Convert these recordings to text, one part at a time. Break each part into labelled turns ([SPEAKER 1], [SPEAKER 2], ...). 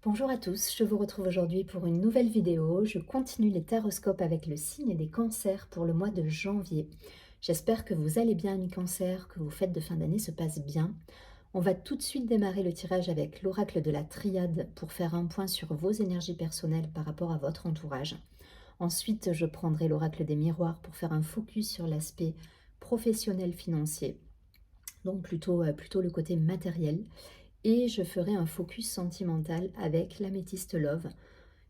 [SPEAKER 1] Bonjour à tous, je vous retrouve aujourd'hui pour une nouvelle vidéo. Je continue les taroscopes avec le signe des cancers pour le mois de janvier. J'espère que vous allez bien, amis cancers, que vos fêtes de fin d'année se passent bien. On va tout de suite démarrer le tirage avec l'oracle de la triade pour faire un point sur vos énergies personnelles par rapport à votre entourage. Ensuite, je prendrai l'oracle des miroirs pour faire un focus sur l'aspect professionnel financier, donc plutôt le côté matériel. Et je ferai un focus sentimental avec l'améthyste Love.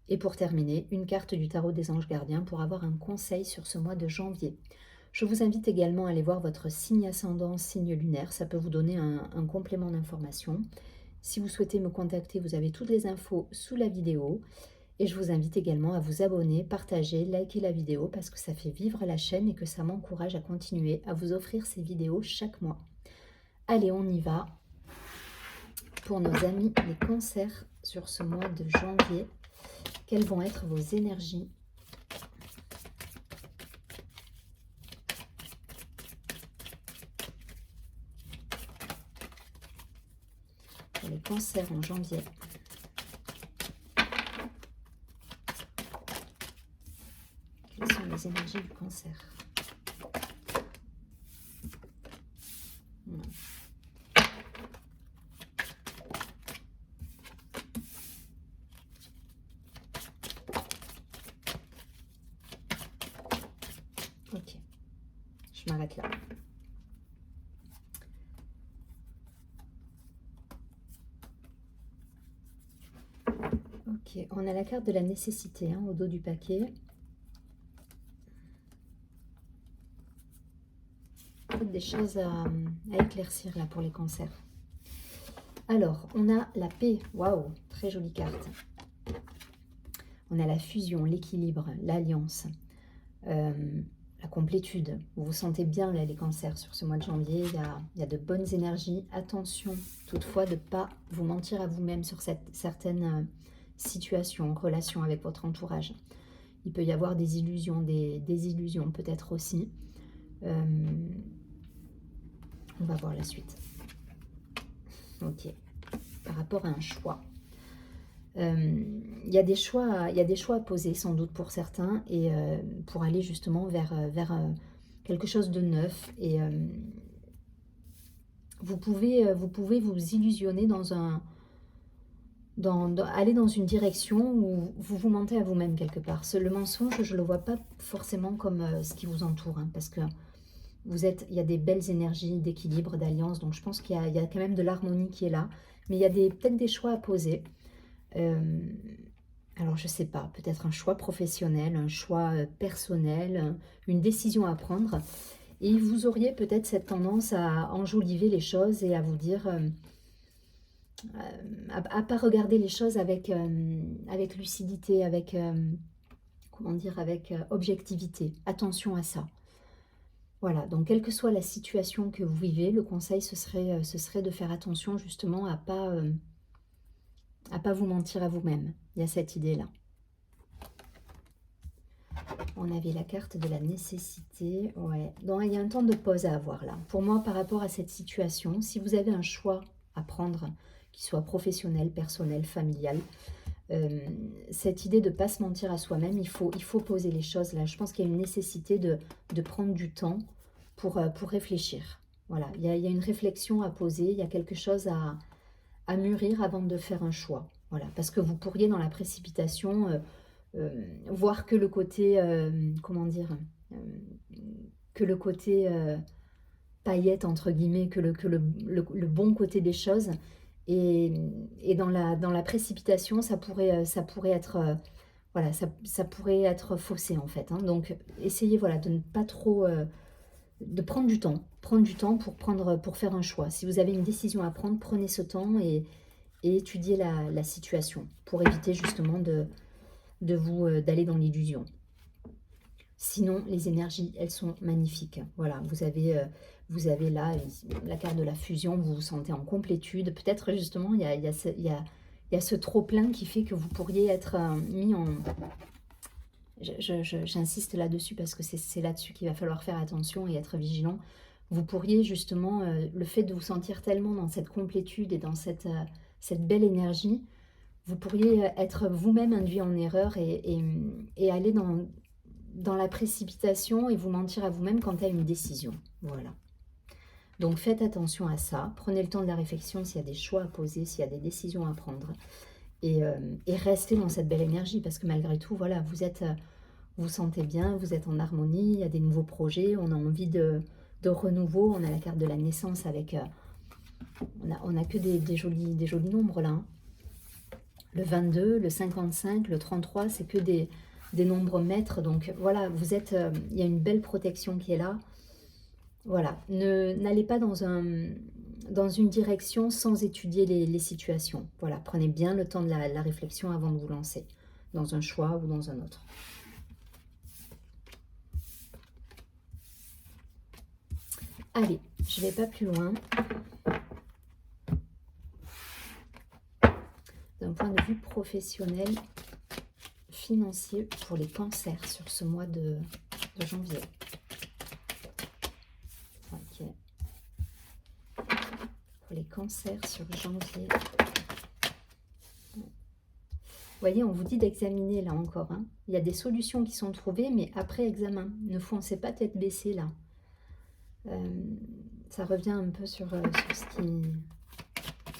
[SPEAKER 1] Et pour terminer, une carte du tarot des anges gardiens pour avoir un conseil sur ce mois de janvier. Je vous invite également à aller voir votre signe ascendant, signe lunaire, ça peut vous donner un complément d'information. Si vous souhaitez me contacter, vous avez toutes les infos sous la vidéo. Et je vous invite également à vous abonner, partager, liker la vidéo parce que ça fait vivre la chaîne et que ça m'encourage à continuer à vous offrir ces vidéos chaque mois. Allez, on y va pour nos amis les cancers sur ce mois de janvier. Quelles vont être vos énergies? Pour les cancers en janvier. Quelles sont les énergies du cancer? Non. Ok, je m'arrête là. Ok, on a la carte de la nécessité au dos du paquet. Des choses à éclaircir là pour les cancers. Alors, on a la paix. Waouh, très jolie carte. On a la fusion, l'équilibre, l'alliance, la complétude. Vous vous sentez bien là les cancers sur ce mois de janvier. Il y a de bonnes énergies. Attention toutefois de ne pas vous mentir à vous-même sur certaines situations, relations avec votre entourage. Il peut y avoir des illusions, des désillusions peut-être aussi. On va voir la suite. Ok. Par rapport à un choix. Il y a des choix à poser sans doute pour certains et pour aller justement vers quelque chose de neuf. Et vous pouvez vous illusionner aller dans une direction où vous vous mentez à vous-même quelque part. Le mensonge, je ne le vois pas forcément comme ce qui vous entoure, parce que il y a des belles énergies d'équilibre, d'alliance, donc je pense qu'il y a quand même de l'harmonie qui est là, mais il y a peut-être des choix à poser. Alors je sais pas, peut-être un choix professionnel, un choix personnel, une décision à prendre, et vous auriez peut-être cette tendance à enjoliver les choses et à vous dire, à pas regarder les choses avec lucidité, comment dire, avec objectivité. Attention à ça. Voilà, donc quelle que soit la situation que vous vivez, le conseil ce serait de faire attention justement à pas vous mentir à vous-même. Il y a cette idée-là. On avait la carte de la nécessité. Ouais, donc il y a un temps de pause à avoir là. Pour moi, par rapport à cette situation, si vous avez un choix à prendre, qu'il soit professionnel, personnel, familial, cette idée de ne pas se mentir à soi-même, il faut poser les choses là. Je pense qu'il y a une nécessité de prendre du temps pour réfléchir. Voilà, il y a une réflexion à poser, il y a quelque chose à mûrir avant de faire un choix. Voilà, parce que vous pourriez dans la précipitation voir que le côté, comment dire, euh, que le côté paillette entre guillemets, que le bon côté des choses. Et dans la précipitation, ça pourrait être, voilà, ça pourrait être faussé en fait. Donc, essayez voilà, de ne pas trop, de prendre du temps pour faire un choix. Si vous avez une décision à prendre, prenez ce temps et étudiez la situation pour éviter justement d'aller dans l'illusion. Sinon, les énergies, elles sont magnifiques. Voilà, vous avez là la carte de la fusion, vous vous sentez en complétude. Peut-être justement, il y a ce trop-plein qui fait que vous pourriez être mis en... J'insiste là-dessus parce que c'est là-dessus qu'il va falloir faire attention et être vigilant. Vous pourriez justement, le fait de vous sentir tellement dans cette complétude et dans cette belle énergie, vous pourriez être vous-même induit en erreur et aller dans la précipitation et vous mentir à vous-même quant à une décision. Voilà. Donc faites attention à ça, prenez le temps de la réflexion s'il y a des choix à poser, s'il y a des décisions à prendre. Et restez dans cette belle énergie parce que malgré tout, voilà, vous sentez bien, vous êtes en harmonie, il y a des nouveaux projets, on a envie de renouveau, on a la carte de la naissance avec... on a que des jolis nombres là. Hein. Le 22, le 55, le 33, c'est que des nombres maîtres. Donc voilà, vous êtes, il y a une belle protection qui est là. Voilà, n'allez pas dans une direction sans étudier les situations. Voilà, prenez bien le temps de la réflexion avant de vous lancer dans un choix ou dans un autre. Allez, je ne vais pas plus loin. D'un point de vue professionnel, financier pour les cancers sur ce mois de janvier. Ok. Pour les cancers sur janvier. Vous voyez, on vous dit d'examiner là encore. Hein. Il y a des solutions qui sont trouvées, mais après examen. Ne foncez pas tête baissée là. Ça revient un peu sur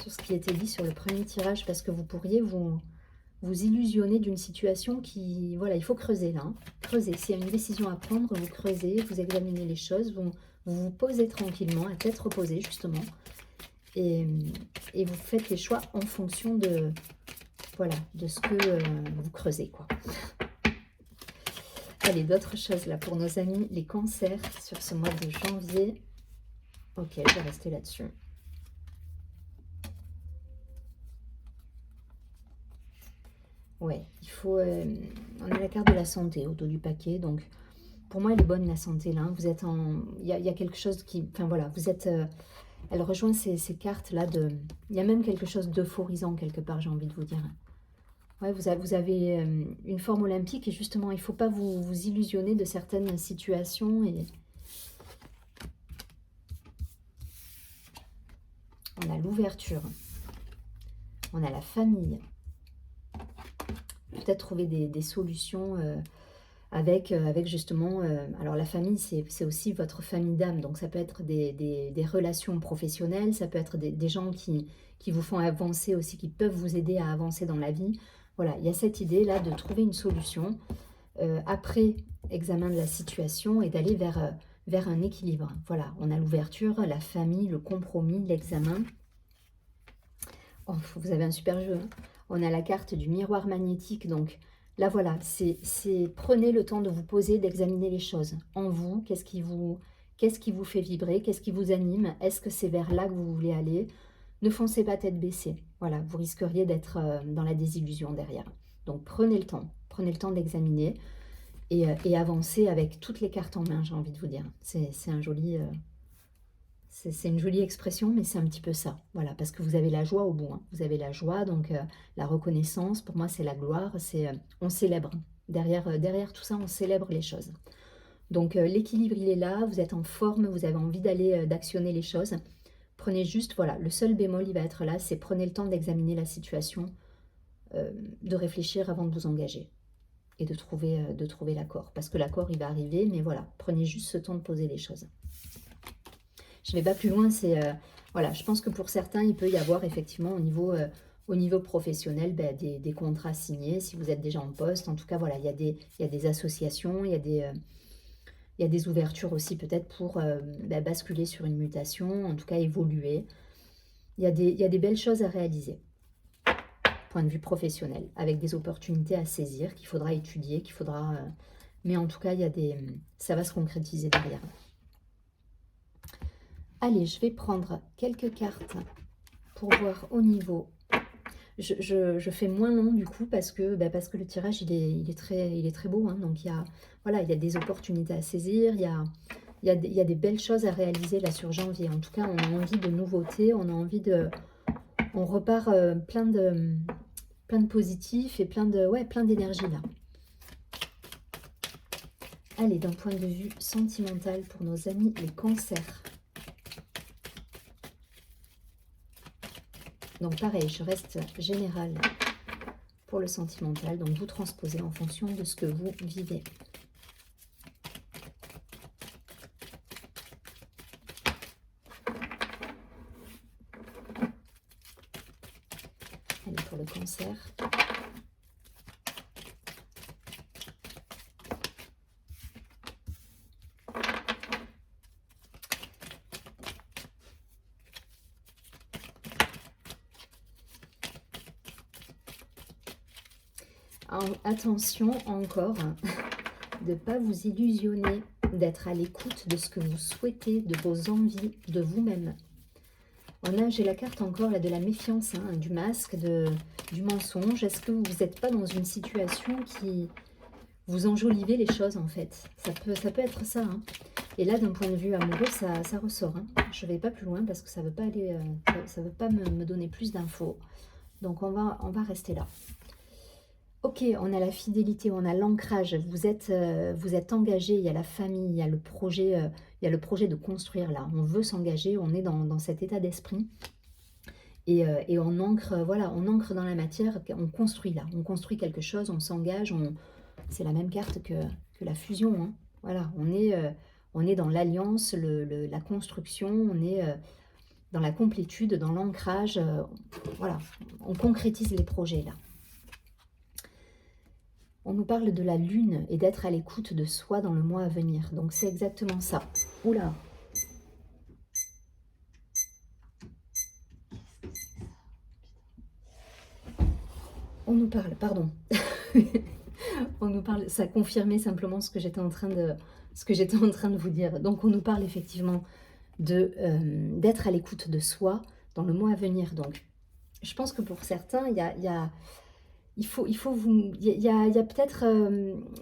[SPEAKER 1] ce qui était dit sur le premier tirage, parce que vous pourriez vous illusionner d'une situation qui... Voilà, il faut creuser là. Hein. Creuser. S'il y a une décision à prendre, vous creusez, vous examinez les choses, vous vous posez tranquillement, à tête reposée justement, et vous faites les choix en fonction de... Voilà, de ce que vous creusez, quoi. Allez, d'autres choses là pour nos amis, les cancers sur ce mois de janvier. Ok, je vais rester là-dessus. Ouais, il faut... on a la carte de la santé au dos du paquet, donc pour moi, elle est bonne la santé là. Vous êtes en... Il y a quelque chose qui... Enfin voilà, vous êtes... elle rejoint ces cartes-là de... Il y a même quelque chose d'euphorisant quelque part, j'ai envie de vous dire. Ouais, vous avez une forme olympique et justement, il ne faut pas vous illusionner de certaines situations. Et on a l'ouverture, on a la famille. Peut-être trouver des solutions avec justement... alors la famille, c'est aussi votre famille d'âme, donc ça peut être des relations professionnelles, ça peut être des gens qui vous font avancer aussi, qui peuvent vous aider à avancer dans la vie. Voilà, il y a cette idée-là de trouver une solution après examen de la situation et d'aller vers un équilibre. Voilà, on a l'ouverture, la famille, le compromis, l'examen. Oh, vous avez un super jeu. Hein. On a la carte du miroir magnétique. Donc là, voilà, c'est prenez le temps de vous poser, d'examiner les choses. En vous, qu'est-ce qui vous fait vibrer? Qu'est-ce qui vous anime? Est-ce que c'est vers là que vous voulez aller? Ne foncez pas tête baissée. Voilà, vous risqueriez d'être dans la désillusion derrière. Donc prenez le temps d'examiner et avancez avec toutes les cartes en main, j'ai envie de vous dire. C'est un joli... c'est une jolie expression, mais c'est un petit peu ça. Voilà, parce que vous avez la joie au bout. Hein. Vous avez la joie, donc la reconnaissance, pour moi, c'est la gloire. C'est on célèbre. Derrière tout ça, on célèbre les choses. Donc l'équilibre, il est là. Vous êtes en forme, vous avez envie d'aller, d'actionner les choses. Prenez juste, voilà, le seul bémol, il va être là, c'est prenez le temps d'examiner la situation, de réfléchir avant de vous engager et de trouver l'accord. Parce que l'accord, il va arriver, mais voilà, prenez juste ce temps de poser les choses. Je ne vais pas plus loin, c'est... voilà, je pense que pour certains, il peut y avoir effectivement au niveau professionnel des contrats signés, si vous êtes déjà en poste. En tout cas, voilà, il y a des associations, il y a des ouvertures aussi peut-être pour basculer sur une mutation, en tout cas évoluer. Il y a des belles choses à réaliser, point de vue professionnel, avec des opportunités à saisir, qu'il faudra étudier, qu'il faudra... mais en tout cas, ça va se concrétiser derrière. Allez, je vais prendre quelques cartes pour voir au niveau... Je fais moins long du coup parce que le tirage il est très beau. Hein, donc il y a des opportunités à saisir, il y a des belles choses à réaliser là sur janvier. En tout cas, on a envie de nouveautés, on a envie de... On repart plein de positifs et plein d'énergie là. Allez, d'un point de vue sentimental pour nos amis les cancers. Donc pareil, je reste générale pour le sentimental. Donc, vous transposez en fonction de ce que vous vivez. Allez, pour le cancer. Attention encore de ne pas vous illusionner, d'être à l'écoute de ce que vous souhaitez, de vos envies, de vous-même. J'ai la carte encore là, de la méfiance, hein, du masque, du mensonge. Est-ce que vous n'êtes pas dans une situation qui vous enjolivez les choses en fait? Ça peut être ça. Hein. Et là, d'un point de vue amoureux, ça ressort. Hein. Je ne vais pas plus loin parce que ça ne veut pas aller, ça veut pas me donner plus d'infos. Donc on va rester là. Ok, on a la fidélité, on a l'ancrage, vous êtes engagé, il y a la famille, il y a le projet de construire là. On veut s'engager, on est dans cet état d'esprit. Et on ancre, voilà, on ancre dans la matière, on construit là. On construit quelque chose, on s'engage, c'est la même carte que la fusion. Hein. Voilà, on est dans l'alliance, la construction, on est dans la complétude, dans l'ancrage. Voilà, on concrétise les projets là. On nous parle de la lune et d'être à l'écoute de soi dans le mois à venir. Donc c'est exactement ça. Oula. On nous parle, pardon. On nous parle, ça confirmait simplement ce que j'étais en train de vous dire. Donc on nous parle effectivement d'être à l'écoute de soi dans le mois à venir. Donc je pense que pour certains, il y a peut-être,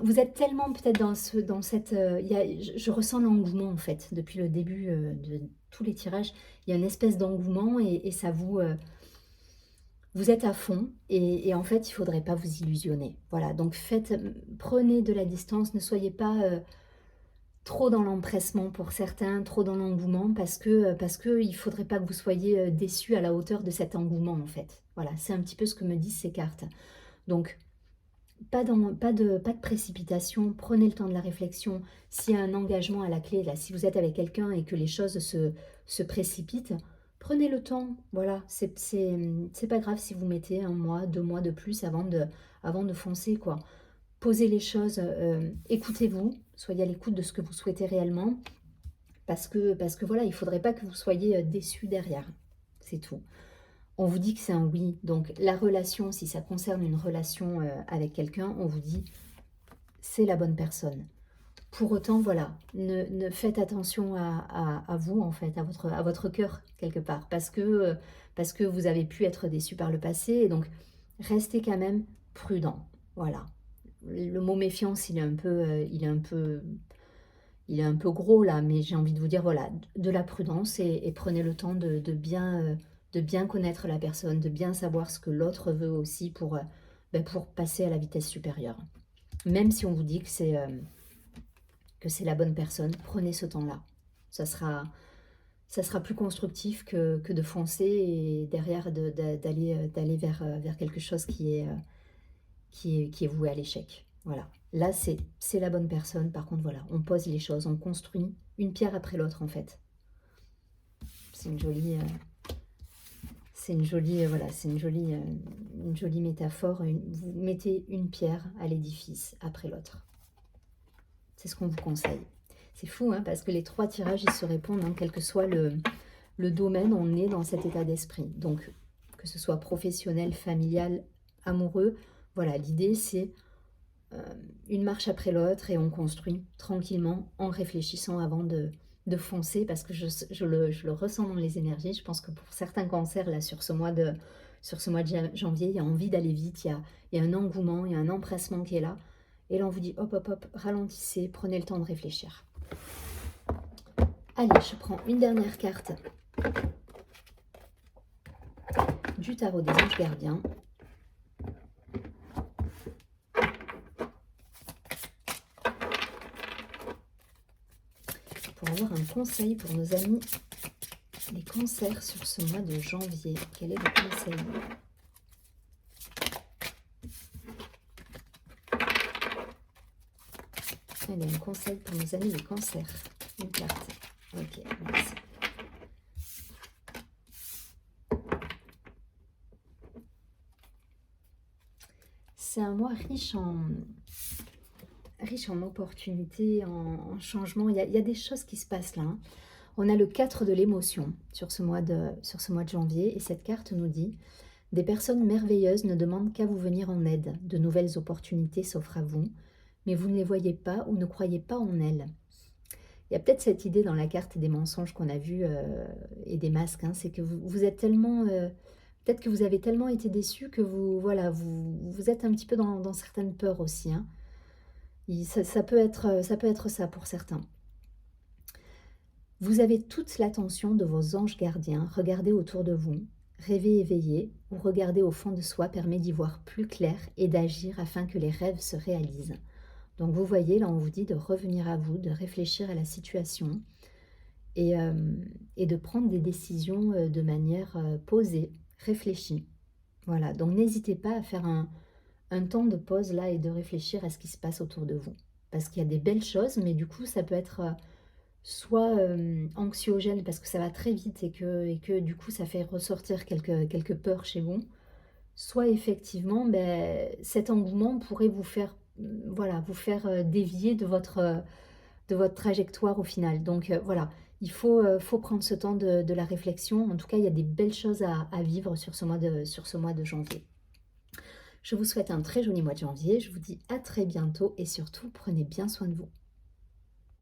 [SPEAKER 1] vous êtes tellement peut-être dans cette, je ressens l'engouement en fait, depuis le début de tous les tirages, il y a une espèce d'engouement et ça vous êtes à fond et en fait, il ne faudrait pas vous illusionner. Voilà, donc prenez de la distance, ne soyez pas trop dans l'empressement pour certains, trop dans l'engouement, parce que il ne faudrait pas que vous soyez déçus à la hauteur de cet engouement en fait. Voilà, c'est un petit peu ce que me disent ces cartes. Donc, pas de précipitation, prenez le temps de la réflexion. S'il y a un engagement à la clé, là, si vous êtes avec quelqu'un et que les choses se précipitent, prenez le temps. Voilà, c'est pas grave si vous mettez 1 mois, 2 mois de plus avant de foncer, quoi. Posez les choses, écoutez-vous, soyez à l'écoute de ce que vous souhaitez réellement, parce que voilà, il ne faudrait pas que vous soyez déçus derrière, c'est tout. On vous dit que c'est un oui. Donc, la relation, si ça concerne une relation avec quelqu'un, on vous dit c'est la bonne personne. Pour autant, voilà, ne faites attention à vous, en fait, à votre cœur, quelque part. Parce que vous avez pu être déçu par le passé. Et donc, restez quand même prudent. Voilà. Le mot méfiance, il est un peu gros, là. Mais j'ai envie de vous dire, voilà, de la prudence et prenez le temps de bien connaître la personne, de bien savoir ce que l'autre veut aussi pour passer à la vitesse supérieure. Même si on vous dit que c'est la bonne personne, prenez ce temps-là. Ça sera plus constructif que de foncer et derrière d'aller vers quelque chose qui est voué à l'échec. Voilà. Là, c'est la bonne personne. Par contre, voilà, on pose les choses, on construit une pierre après l'autre, en fait. C'est une jolie... une jolie métaphore. Vous mettez une pierre à l'édifice après l'autre. C'est ce qu'on vous conseille. C'est fou, hein, parce que les 3 tirages, ils se répondent, hein, quel que soit le domaine, on est dans cet état d'esprit. Donc, que ce soit professionnel, familial, amoureux, voilà, l'idée, c'est une marche après l'autre et on construit tranquillement en réfléchissant avant de foncer, parce que je le ressens dans les énergies. Je pense que pour certains cancers, là, sur ce mois de janvier, il y a envie d'aller vite, il y a un engouement, il y a un empressement qui est là. Et là, on vous dit, hop, hop, hop, ralentissez, prenez le temps de réfléchir. Allez, je prends une dernière carte du tarot des anges gardiens. Pour avoir un conseil pour nos amis les cancers sur ce mois de janvier. Quel est le conseil ? Allez, un conseil pour nos amis les cancers. Une carte. Ok, merci. C'est un mois riche en opportunités, en changements. Il y a des choses qui se passent là, hein. On a le 4 de l'émotion sur ce mois de janvier. Et cette carte nous dit: des personnes merveilleuses ne demandent qu'à vous venir en aide. De nouvelles opportunités s'offrent à vous, mais vous ne les voyez pas ou ne croyez pas en elles. Il y a peut-être cette idée dans la carte des mensonges qu'on a vu et des masques, hein, c'est que vous êtes tellement... peut-être que vous avez tellement été déçus que voilà, vous êtes un petit peu dans certaines peurs aussi, hein. Ça peut être ça pour certains. Vous avez toute l'attention de vos anges gardiens. Regardez autour de vous, rêvez éveillé ou regarder au fond de soi permet d'y voir plus clair et d'agir afin que les rêves se réalisent. Donc vous voyez, là on vous dit de revenir à vous, de réfléchir à la situation et, euh, et de prendre des décisions de manière posée, réfléchie. Voilà, donc n'hésitez pas à faire un temps de pause là et de réfléchir à ce qui se passe autour de vous. Parce qu'il y a des belles choses, mais du coup ça peut être soit anxiogène parce que ça va très vite et que du coup ça fait ressortir quelques peurs chez vous, soit effectivement cet engouement pourrait vous faire, voilà, vous faire dévier de votre trajectoire au final. Donc voilà, faut prendre ce temps de la réflexion. En tout cas, il y a des belles choses à vivre sur ce mois de janvier. Je vous souhaite un très joli mois de janvier. Je vous dis à très bientôt et surtout, prenez bien soin de vous.